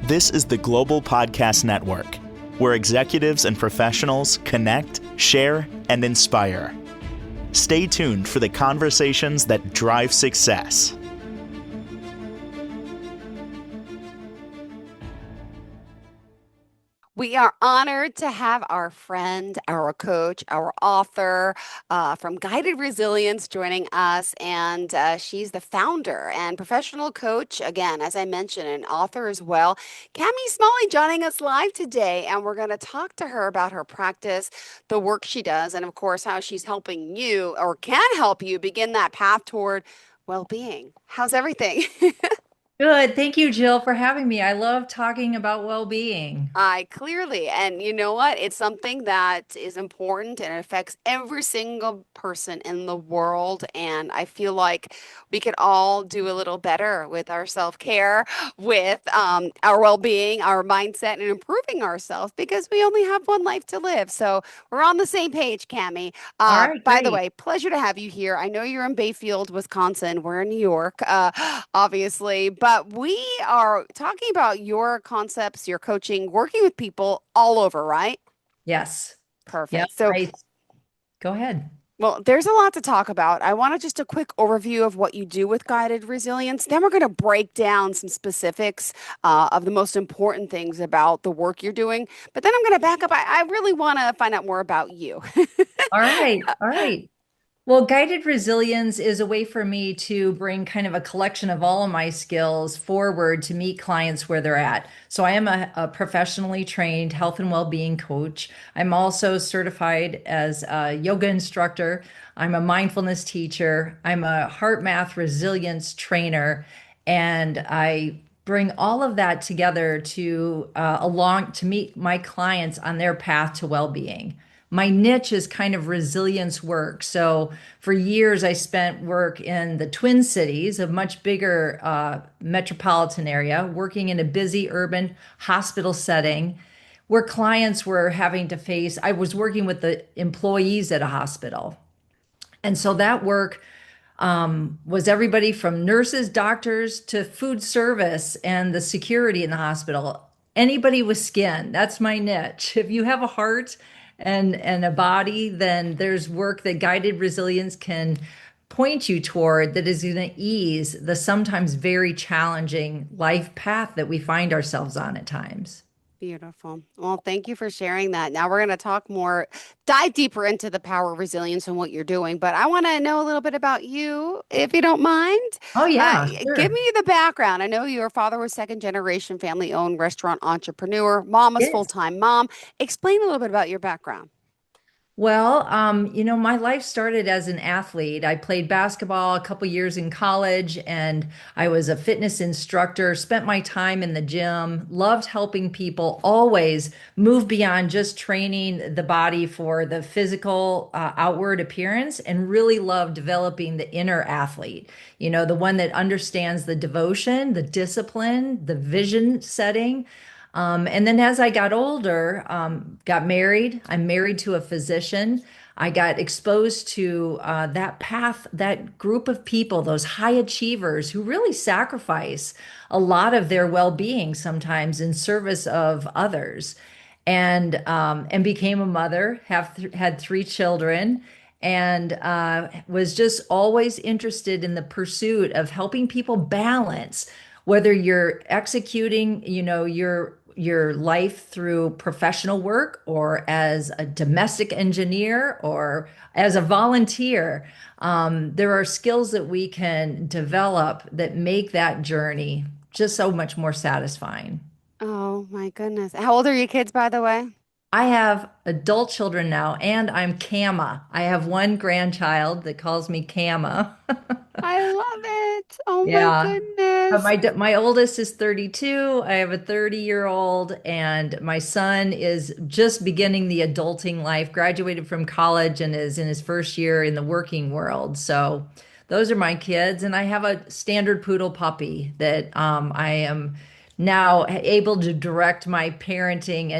This is the Global Podcast Network, where executives and professionals connect, share, and inspire. Stay tuned for the conversations that drive success. We are honored to have our friend, our coach, our author from Guided Resilience joining us. And she's the founder and professional coach, again, as I mentioned, an author as well. Cami Smalley joining us live today. And we're going to talk to her about her practice, the work she does, and of course, how she's helping you or can help you begin that path toward well-being. How's everything? Good. Thank you, Jill, for having me. I love talking about well-being. I clearly, and you know what? It's something that is important and it affects every single person in the world. And I feel like we could all do a little better with our self-care, with our well-being, our mindset, and improving ourselves because we only have one life to live. So we're on the same page, Cami. All right, By the great. way, pleasure to have you here. I know you're in Bayfield, Wisconsin. We're in New York, obviously, but we are talking about your concepts, your coaching, working with people all over, right? Yes. Yep. Perfect. So, Go ahead. well, there's a lot to talk about. I want to just a quick overview of what you do with guided resilience. Then we're going to break down some specifics of the most important things about the work you're doing. But then I'm going to back up. I really want to find out more about you. All right. All right. Well, guided resilience is a way for me to bring kind of a collection of all of my skills forward to meet clients where they're at. So I am a professionally trained health and well-being coach. I'm also certified as a yoga instructor. I'm a mindfulness teacher. I'm a heart math resilience trainer, and I bring all of that together to along to meet my clients on their path to well-being. My niche is kind of resilience work. So for years, I spent work in the Twin Cities, a much bigger metropolitan area, working in a busy urban hospital setting where clients were having to face, I was working with the employees at a hospital. And so that work was everybody from nurses, doctors to food service and the security in the hospital. Anybody with skin, that's my niche. If you have a heart and a body, then there's work that guided resilience can point you toward that is going to ease the sometimes very challenging life path that we find ourselves on at times. Beautiful. Well, thank you for sharing that. Now we're going to talk more, dive deeper into the power of resilience and what you're doing. But I want to know a little bit about you, if you don't mind. Oh, Uh, yeah, Give sure. me the background. I know your father was second generation family owned restaurant entrepreneur. Mom was full Yes. time mom. Explain a little bit about your background. Well, my life started as an athlete. I played basketball a couple years in college and I was a fitness instructor, spent my time in the gym, loved helping people, always move beyond just training the body for the physical outward appearance, and really loved developing the inner athlete, the one that understands the devotion, the discipline, the vision setting. And then as I got older, got married. I'm married to a physician. I got exposed to that path, that group of people, those high achievers who really sacrifice a lot of their well-being sometimes in service of others, and became a mother. Had three children, and was just always interested in the pursuit of helping people balance whether you're executing, your life through professional work or as a domestic engineer or as a volunteer. There are skills that we can develop that make that journey just so much more satisfying. Oh my goodness. How old are your kids, by the way? I have adult children now, and I'm Kama. I have one grandchild that calls me Kama. I love it. Oh my Yeah. But goodness. my oldest is 32. I have a 30-year-old, and my son is just beginning the adulting life, graduated from college and is in his first year in the working world. So those are my kids. And I have a standard poodle puppy that I am now able to direct my parenting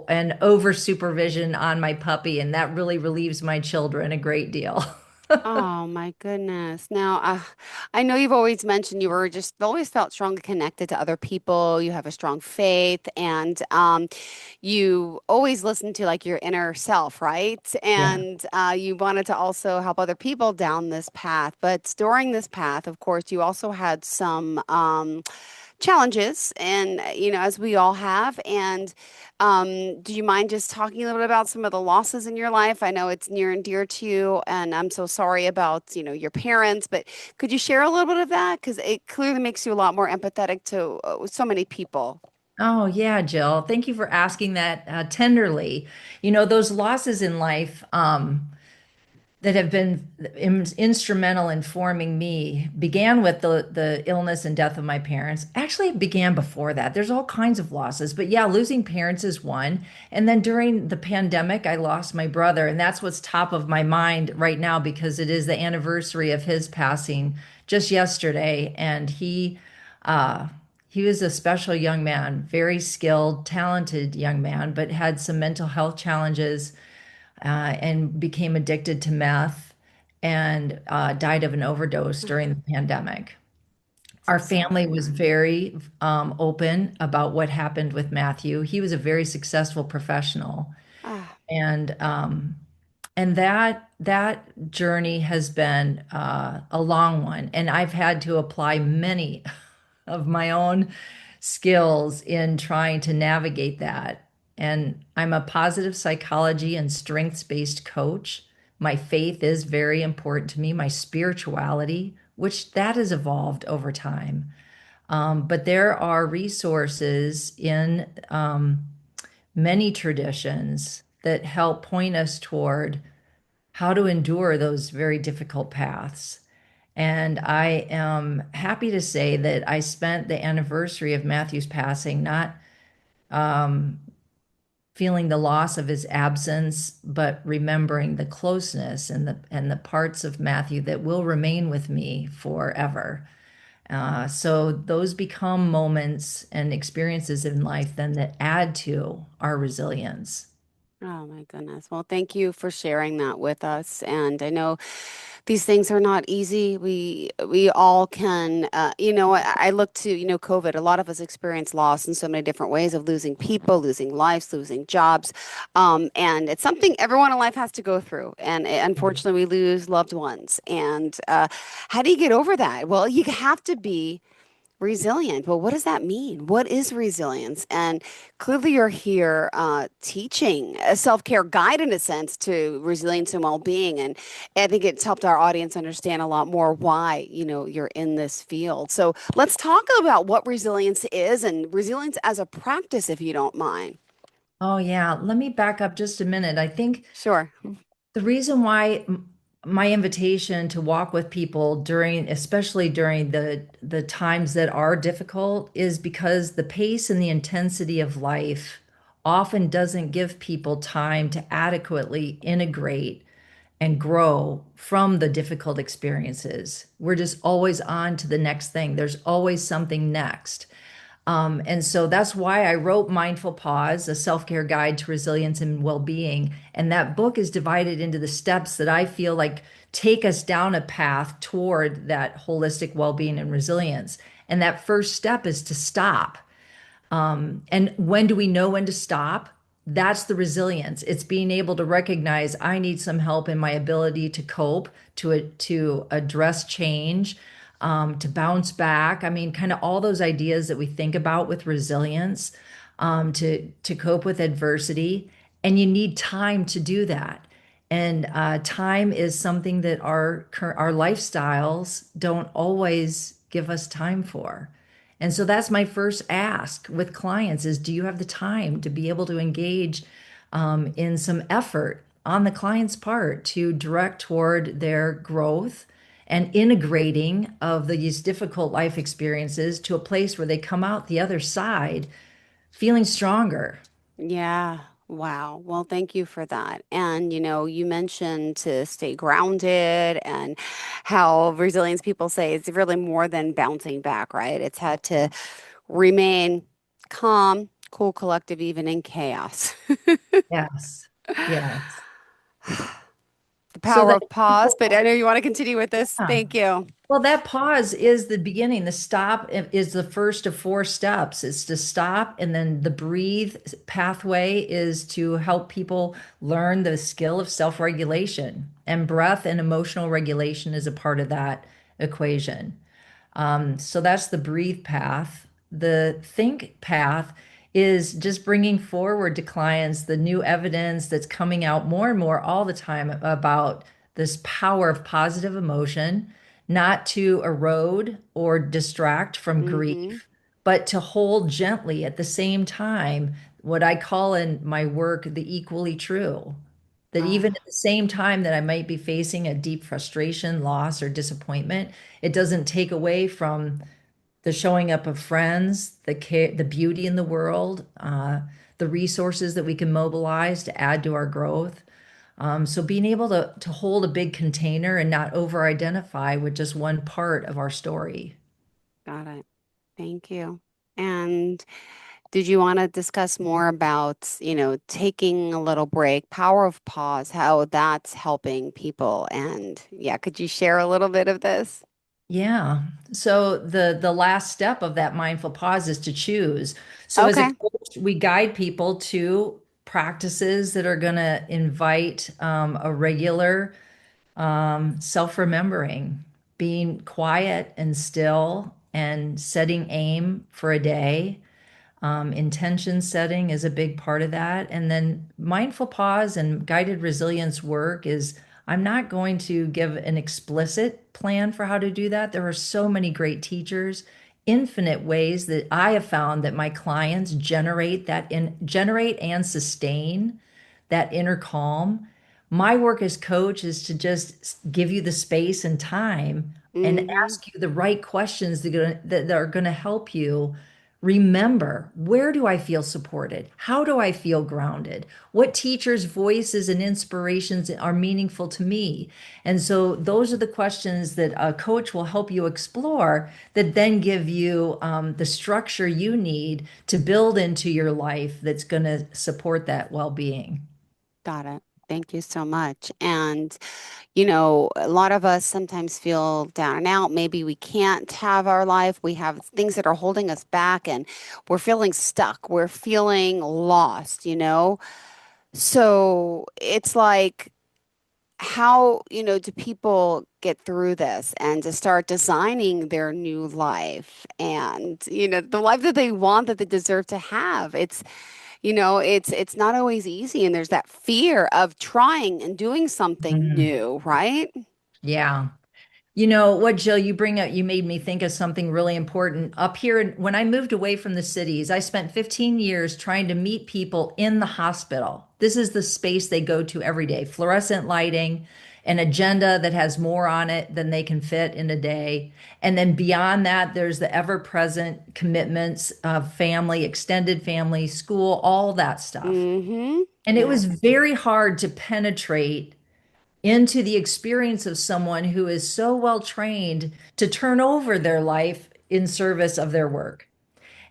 and over supervision on my puppy, and that really relieves my children a great deal. Oh my goodness. Now, I know you've always mentioned you were just always felt strongly connected to other people. You have a strong faith, and you always listen to like your inner self, right? Yeah. And you wanted to also help other people down this path. But during this path, of course, you also had some challenges, and as we all have. And do you mind just talking a little bit about some of the losses in your life? I know it's near and dear to you, and I'm so sorry about your parents, but could you share a little bit of that? Because it clearly makes you a lot more empathetic to so many people. Oh, yeah, Jill. Thank you for asking that tenderly. Those losses in life, that have been instrumental in forming me began with the illness and death of my parents. Actually, it began before that. There's all kinds of losses, but yeah, losing parents is one. And then during the pandemic, I lost my brother, and that's what's top of my mind right now because it is the anniversary of his passing just yesterday. And he was a special young man, very skilled, talented young man, but had some mental health challenges and became addicted to meth and died of an overdose during the pandemic. So Our sorry to family was hear. very open about what happened with Matthew. He was a very successful professional, Ah, and that journey has been a long one, and I've had to apply many of my own skills in trying to navigate that. And I'm a positive psychology and strengths-based coach. My faith is very important to me, my spirituality, which that has evolved over time. But there are resources in many traditions that help point us toward how to endure those very difficult paths. And I am happy to say that I spent the anniversary of Matthew's passing not feeling the loss of his absence, but remembering the closeness and the parts of Matthew that will remain with me forever. So those become moments and experiences in life then that add to our resilience. oh my goodness. Well, thank you for sharing that with us. And I know these things are not easy. We all can, I look to, COVID. A lot of us experience loss in so many different ways of losing people, losing lives, losing jobs. And it's something everyone in life has to go through. And unfortunately, we lose loved ones. And how do you get over that? Well, you have to be resilient. Well, what does that mean? What is resilience? And clearly, you're here teaching a self care guide in a sense to resilience and well being. And I think it's helped our audience understand a lot more why you're in this field. So let's talk about what resilience is and resilience as a practice, if you don't mind. Oh, yeah. Let me back up just a minute. I think Sure. the reason why my invitation to walk with people during, especially during the times that are difficult, is because the pace and the intensity of life often doesn't give people time to adequately integrate and grow from the difficult experiences. We're just always on to the next thing. There's always something next. And so that's why I wrote Mindful Pause, a self-care guide to resilience and well-being. And that book is divided into the steps that I feel like take us down a path toward that holistic well-being and resilience. And that first step is to stop. And when do we know when to stop? That's the resilience. It's being able to recognize I need some help in my ability to cope, to address change, to bounce back. I mean, kind of all those ideas that we think about with resilience, to cope with adversity, and you need time to do that. And time is something that our lifestyles don't always give us time for. And so that's my first ask with clients is, do you have the time to be able to engage in some effort on the client's part to direct toward their growth and integrating of these difficult life experiences to a place where they come out the other side feeling stronger? Yeah. Wow. Well, thank you for that. And, you mentioned to stay grounded and how resilience people say it's really more than bouncing back, right? It's had to remain calm, cool, collective, even in chaos. Yes. Yes. The So power that of pause, but I know you want to continue with this. yeah. Thank you. Well, that pause is the beginning. The stop is the first of four steps. It's to stop, and then the breathe pathway is to help people learn the skill of self-regulation. And breath and emotional regulation is a part of that equation. So that's the breathe path. The think path is just bringing forward to clients the new evidence that's coming out more and more all the time about this power of positive emotion, not to erode or distract from Mm-hmm. grief, but to hold gently at the same time, what I call in my work the equally true. That even at the same time that I might be facing a deep frustration, loss, or disappointment, it doesn't take away from the showing up of friends, the care, the beauty in the world, the resources that we can mobilize to add to our growth. So being able to hold a big container and not over-identify with just one part of our story. Got it. Thank you. And did you want to discuss more about, taking a little break, power of pause, how that's helping people? And yeah, could you share a little bit of this? Yeah. So the last step of that mindful pause is to choose. So as a Okay. coach, we guide people to practices that are going to invite a regular self-remembering, being quiet and still, and setting aim for a day. Intention setting is a big part of that. And then mindful pause and guided resilience work is I'm not going to give an explicit plan for how to do that. There are so many great teachers, infinite ways that I have found that my clients generate and sustain that inner calm. My work as coach is to just give you the space and time and Mm-hmm. ask you the right questions that are going to help you remember, where do I feel supported? How do I feel grounded? What teachers' voices and inspirations are meaningful to me? And so those are the questions that a coach will help you explore that then give you the structure you need to build into your life that's going to support that well-being. Got it. Thank you so much. And, a lot of us sometimes feel down and out. Maybe we can't have our life. We have things that are holding us back and we're feeling stuck. We're feeling lost. So it's like, how, do people get through this and to start designing their new life and, the life that they want, that they deserve to have? It's not always easy, and there's that fear of trying and doing something Mhm. new, right? Yeah. You know what, Jill, you bring up, you made me think of something really important. Up here, when I moved away from the cities, I spent 15 years trying to meet people in the hospital. This is the space they go to every day, fluorescent lighting, an agenda that has more on it than they can fit in a day. And then beyond that, there's the ever-present commitments of family, extended family, school, all that stuff. Mm-hmm. And it Yeah. was very hard to penetrate into the experience of someone who is so well trained to turn over their life in service of their work.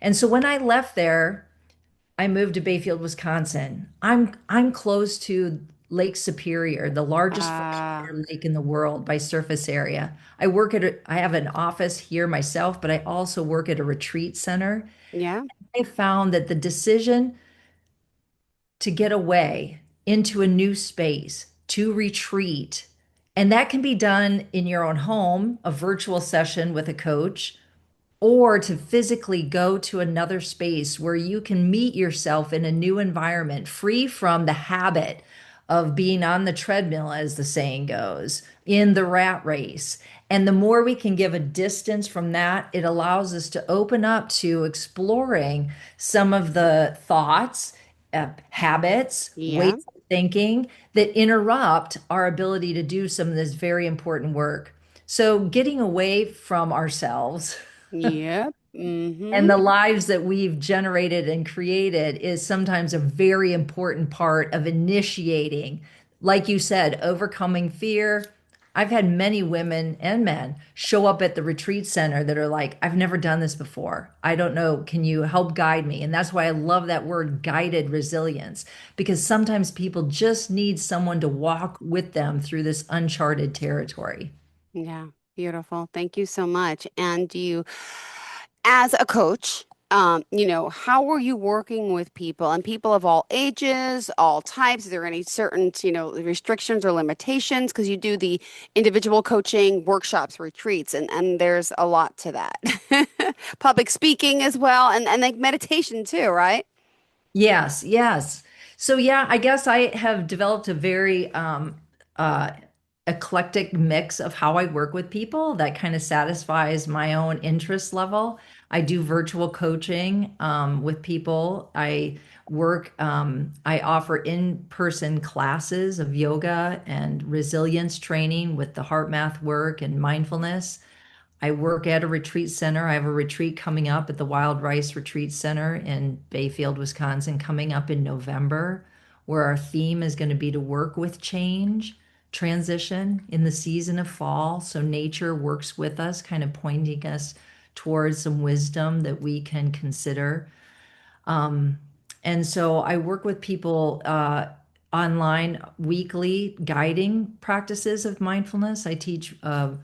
And so when I left there, I moved to Bayfield, Wisconsin. I'm close to Lake Superior, the largest Uh, freshwater lake in the world by surface area. I have an office here myself, but I also work at a retreat center. yeah. I found that the decision to get away into a new space, to retreat. And that can be done in your own home, a virtual session with a coach, or to physically go to another space where you can meet yourself in a new environment, free from the habit of being on the treadmill, as the saying goes, in the rat race. And the more we can give a distance from that, it allows us to open up to exploring some of the thoughts, habits, ways Yeah. of thinking that interrupt our ability to do some of this very important work. So, getting away from ourselves Yep. and Mm-hmm. the lives that we've generated and created is sometimes a very important part of initiating, like you said, overcoming fear, I've had many women and men show up at the retreat center that are like, I've never done this before. I don't know. Can you help guide me? And that's why I love that word guided resilience, because sometimes people just need someone to walk with them through this uncharted territory. Yeah, beautiful. Thank you so much. And as a coach, how were you working with people and people of all ages, all types? Is there any certain, restrictions or limitations? Because you do the individual coaching, workshops, retreats, and there's a lot to that. Public speaking as well, and like meditation too, right? Yes, yes. So yeah, I guess I have developed a very uh eclectic mix of how I work with people that kind of satisfies my own interest level. I do virtual coaching with people. I offer in-person classes of yoga and resilience training with the heart math work and mindfulness. I work at a retreat center. I have a retreat coming up at the Wild Rice Retreat Center in Bayfield, Wisconsin, coming up in November, where our theme is going to be to work with change, transition in the season of fall. So nature works with us, kind of pointing us towards some wisdom that we can consider. Um, and so I work with people online weekly, guiding practices of mindfulness. I teach a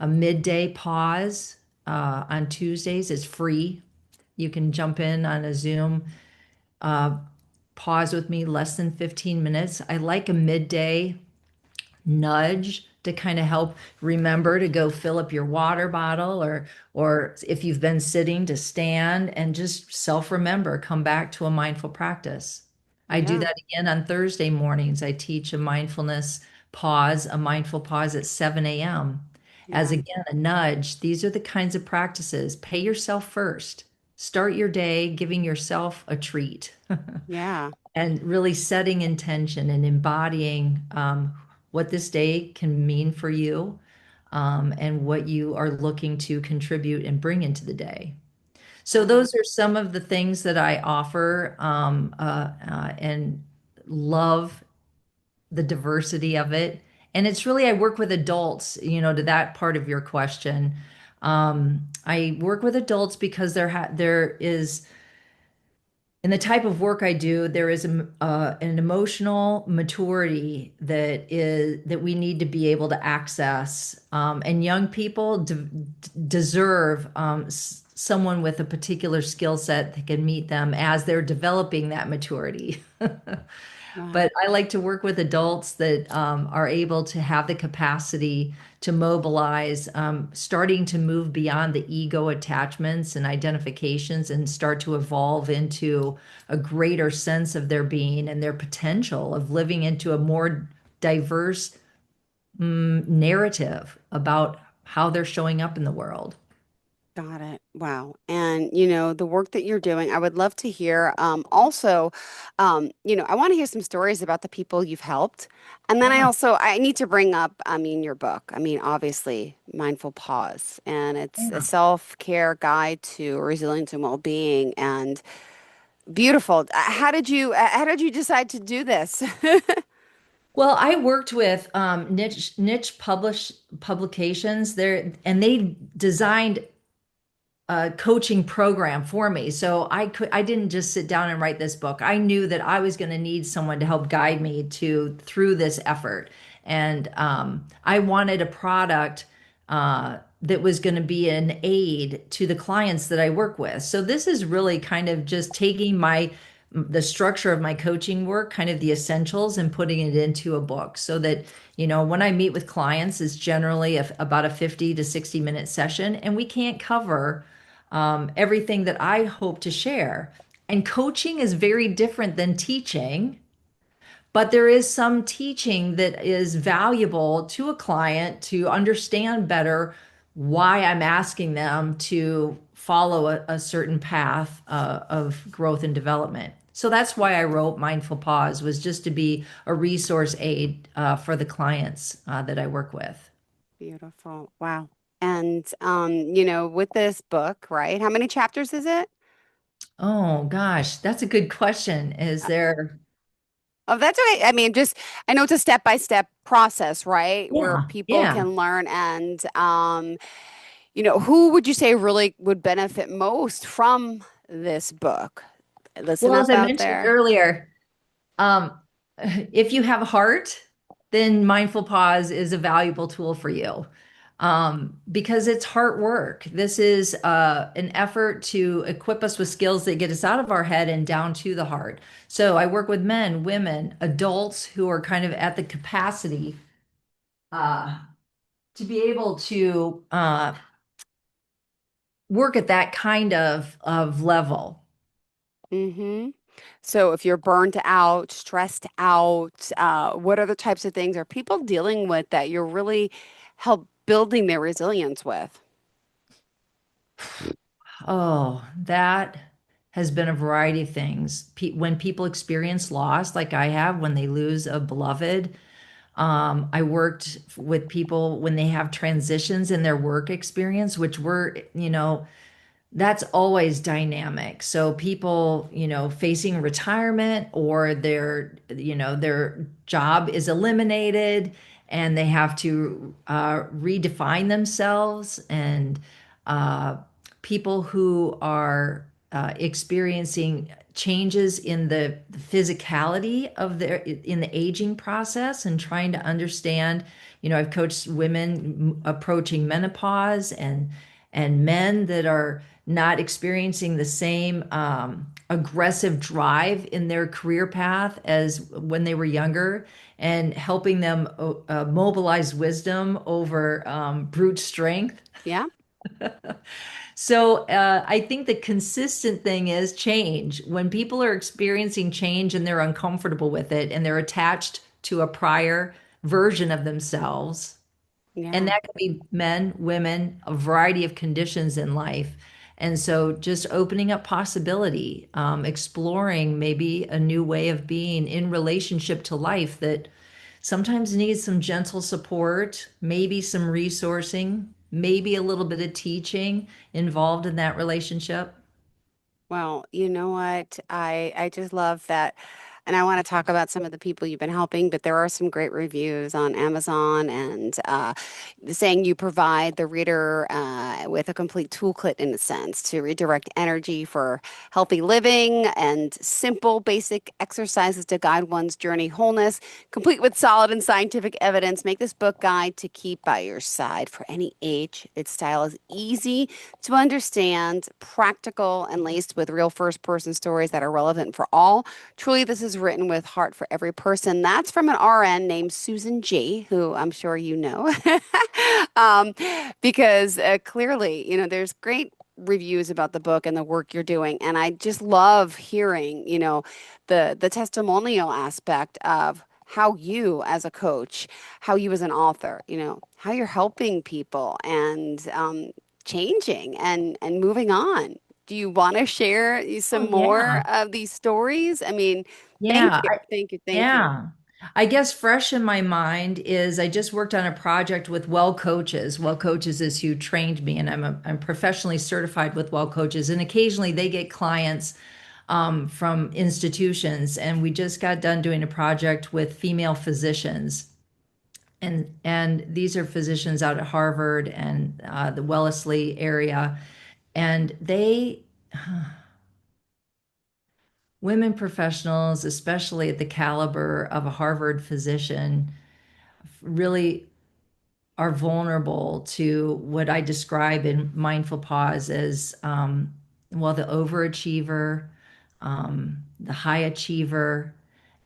midday pause on Tuesdays. It's free. You can jump in on a Zoom, uh, pause with me, less than 15 minutes. I like a midday nudge to kind of help remember to go fill up your water bottle, or if you've been sitting, to stand and just self remember, come back to a mindful practice. I do Yeah, that again on Thursday mornings. I teach a mindfulness pause, a mindful pause at 7 a.m. as yeah, again a nudge. These are the kinds of practices. Pay yourself first. Start your day giving yourself a treat. yeah. And really setting intention and embodying what this day can mean for you, and what you are looking to contribute and bring into the day. So Wow. those are some of the things that I offer, and love the diversity of it. And it's really, I work with adults, to that part of your question. I work with adults because there is in the type of work I do, there is an emotional maturity that we need to be able to access, and young people deserve someone with a particular skill set that can meet them as they're developing that maturity. Wow. But I like to work with adults that are able to have the capacity to mobilize, starting to move beyond the ego attachments and identifications and start to evolve into a greater sense of their being and their potential of living into a more diverse, narrative about how they're showing up in the world. Got it. Wow. And the work that you're doing, I would love to hear. Also, I want to hear some stories about the people you've helped. And then Yeah, I need to bring up, your book. Obviously, Mindful Pause, and it's a yeah. self-care guide to resilience and well-being. And beautiful. How did you decide to do this? Well, I worked with niche publications there, and they designed a coaching program for me. So I didn't just sit down and write this book. I knew that I was going to need someone to help guide me to through this effort. And I wanted a product that was going to be an aid to the clients that I work with. So this is really kind of just taking the structure of my coaching work, kind of the essentials, and putting it into a book so that, when I meet with clients, is generally about a 50 to 60-minute session, and we can't cover everything that I hope to share. And coaching is very different than teaching, but there is some teaching that is valuable to a client to understand better why I'm asking them to follow a certain path of growth and development. So that's why I wrote Mindful Pause, was just to be a resource aid for the clients that I work with. Beautiful. Wow. And with this book, right? How many chapters is it? Oh gosh, that's a good question. Is there? Oh, that's okay. I mean, just I know it's a step-by-step process, right? Where Yeah, people yeah. can learn and who would you say really would benefit most from this book? Listen Well, up as I out mentioned there. earlier, um, if you have a heart, then mindful pause is a valuable tool for you, because it's heart work. This is an effort to equip us with skills that get us out of our head and down to the heart. So I work with men, women, adults who are kind of at the capacity uh, to be able to work at that kind of level. Mm-hmm. So if you're burnt out, stressed out, what other types of things are people dealing with that you're really help building their resilience with? Oh, that has been a variety of things. When people experience loss, like I have, when they lose a beloved, I worked with people when they have transitions in their work experience, which were, that's always dynamic. So people, facing retirement or their job is eliminated and they have to redefine themselves, and uh, people who are experiencing changes in the physicality of their in the aging process and trying to understand. I've coached women approaching menopause, and men that are not experiencing the same aggressive drive in their career path as when they were younger, and helping them mobilize wisdom over brute strength. Yeah. So I think the consistent thing is change. When people are experiencing change and they're uncomfortable with it and they're attached to a prior version of themselves, and Yeah. that could be men, women, a variety of conditions in life. And so just opening up possibility, exploring maybe a new way of being in relationship to life that sometimes needs some gentle support, maybe some resourcing, maybe a little bit of teaching involved in that relationship. Well, you know what? I just love that. And I want to talk about some of the people you've been helping, but there are some great reviews on Amazon and saying you provide the reader with a complete toolkit in a sense to redirect energy for healthy living and simple, basic exercises to guide one's journey wholeness, complete with solid and scientific evidence. Make this book guide to keep by your side for any age. Its style is easy to understand, practical, and laced with real first person stories that are relevant for all. Truly, this is written with heart for every person. That's from an RN named Susan G., who I'm sure you know, um, because clearly, there's great reviews about the book and the work you're doing, and I just love hearing, the testimonial aspect of how you as a coach, how you as an author, how you're helping people and changing and moving on. Do you want to share Oh, some more yeah. of these stories? I mean, thank Yeah. you, thank you, thank you. Yeah. I guess fresh in my mind is I just worked on a project with Well Coaches. Well Coaches is who trained me, and I'm professionally certified with Well Coaches. And occasionally they get clients from institutions, and we just got done doing a project with female physicians, and these are physicians out at Harvard and the Wellesley area, and they women professionals, especially at the caliber of a Harvard physician, really are vulnerable to what I describe in Mindful Pause as, well, the overachiever, the high achiever,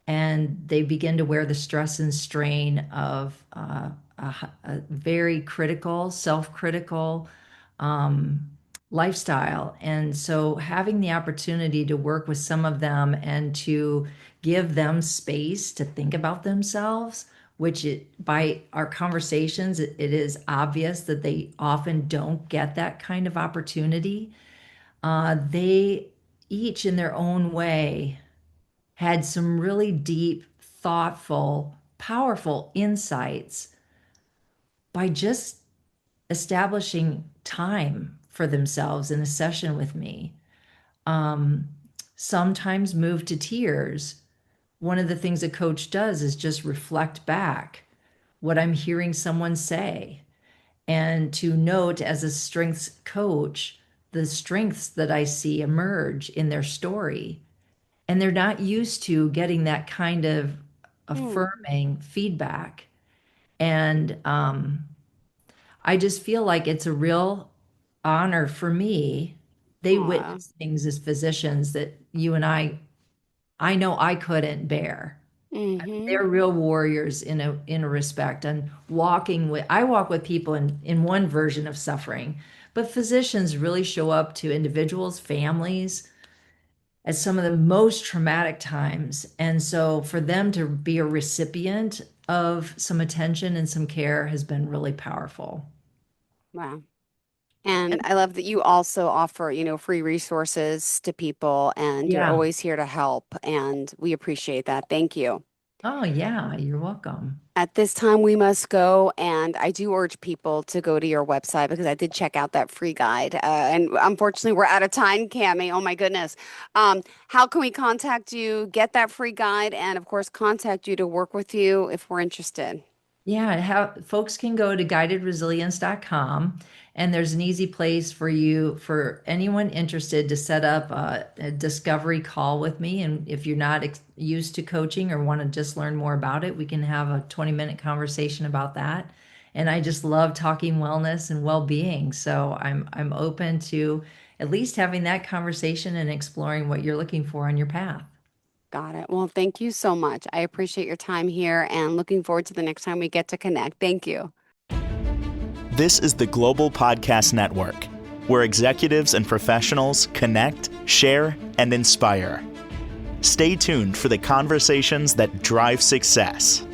and they begin to wear the stress and strain of a very critical, self-critical lifestyle. And so having the opportunity to work with some of them and to give them space to think about themselves, which by our conversations, it is obvious that they often don't get that kind of opportunity. They each in their own way had some really deep, thoughtful, powerful insights by just establishing time for themselves in a session with me. Um, Sometimes moved to tears one of the things a coach does is just reflect back what I'm hearing someone say, and to note as a strengths coach the strengths that I see emerge in their story. And they're not used to getting that kind of Mm. affirming feedback. And I just feel like it's a real honor for me. They Aw. witness things as physicians that you and I know I couldn't bear. Mm-hmm. They're real warriors in a respect. And I walk with people in one version of suffering, but physicians really show up to individuals, families at some of the most traumatic times. And so for them to be a recipient of some attention and some care has been really powerful. Wow. And And I love that you also offer, free resources to people and you're yeah. always here to help. And we appreciate that. Thank you. Oh, yeah, you're welcome. At this time, we must go. And I do urge people to go to your website because I did check out that free guide. And unfortunately, we're out of time, Cami. Oh, my goodness. How can we contact you, get that free guide, and of course, contact you to work with you if we're interested? Yeah, folks can go to guidedresilience.com, and there's an easy place for anyone interested to set up a discovery call with me. And if you're not used to coaching or want to just learn more about it, we can have a 20-minute conversation about that. And I just love talking wellness and well-being. So I'm open to at least having that conversation and exploring what you're looking for on your path. Got it. Well, thank you so much. I appreciate your time here and looking forward to the next time we get to connect. Thank you. This is the Global Podcast Network, where executives and professionals connect, share, and inspire. Stay tuned for the conversations that drive success.